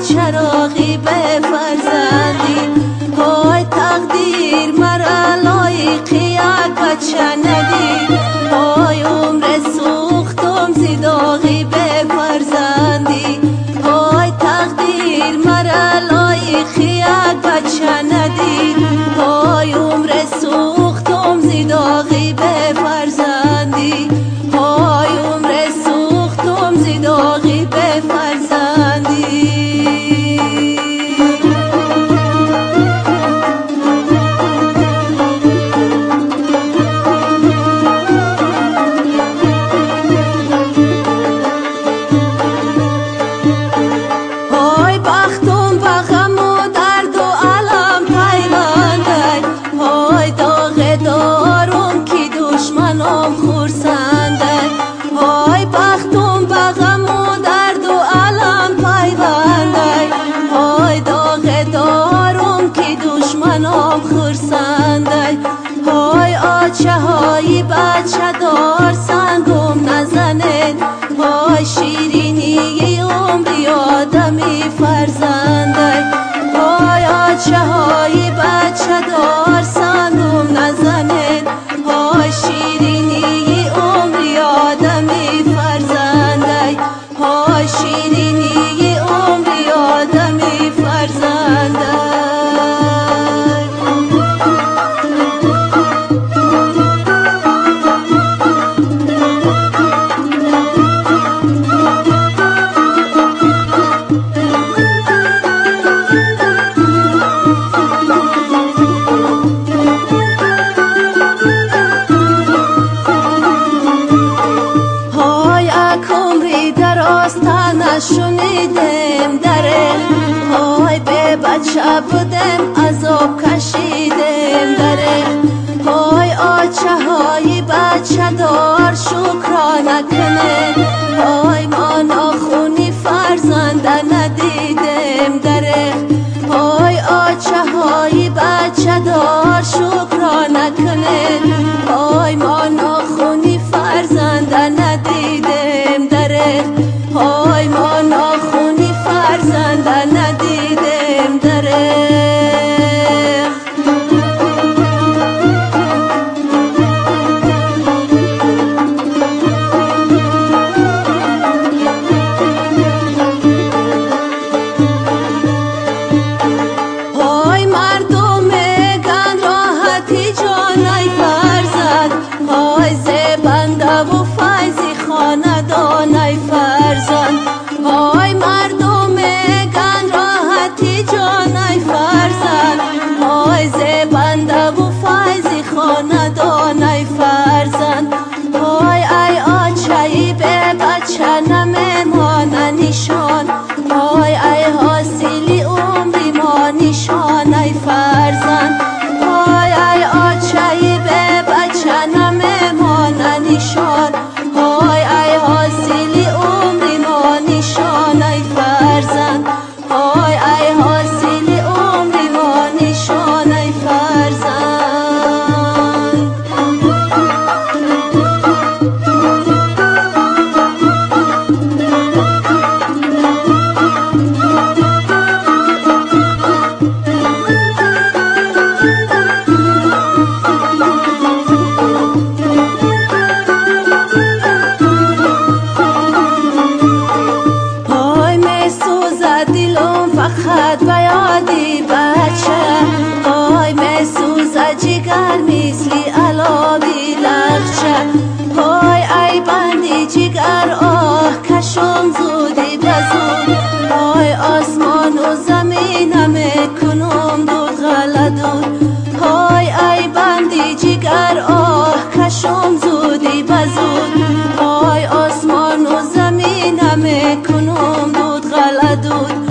چراغی به فرزندی، های تقدیر مرا لایق یک بچه ندید، های عمر سوختم زیداغی به فرزندی، های تقدیر مرا لایق یک بچه ندید، های عمر سوختم زیداغی به فرزندی، های عمر سوختم زیداغی به فرزندی. آچه های بچه دار سنگم نزنید، های شیرینی عمری آدمی فرزنده، های آچه های بچه دار سنگم نزنید، های شیرینی عمری آدمی فرزنده، های شیرینی عمری آدمی فرزنده. شنیدم دره های به بچه بودم عذاب کشیدم دره های آچه های بچه دار شکرانه کنه های ما ناخونی فرزنده ندیدم دره های آچه های بچه دار شکرانه کنه های ما ناخونی فرزنده ندیدم دره های ما ناخونی فرزنده ندیدم دره. های مردم میگن راحتی جانای فرزند، های زبنده و فیضی خاندانای فرزند، های مردم میگن راحتی جانای فرزند، های زبنده و فیضی خاندانای فرزند، های ای آچهی به بچه نمیمانه نشان، های ای حاصلی عمری ما نشانای فرزند، های ای آچهی به بچه نمیمانه نشان، های ای حاصلی عمری ما نشانای فرزند، های ای حاصلی عمری ما نشانای فرزند. فقط بیادی بچه های مسوزه جگر مثلی علابی لغچه، های ای بندی جگر آه کشم زودی بزود، های آسمان و زمینم کنم دود غلدود، های ای بندی جگر آه کشم زودی بزود، های آسمان و زمینم کنم چشمام دود غلا دود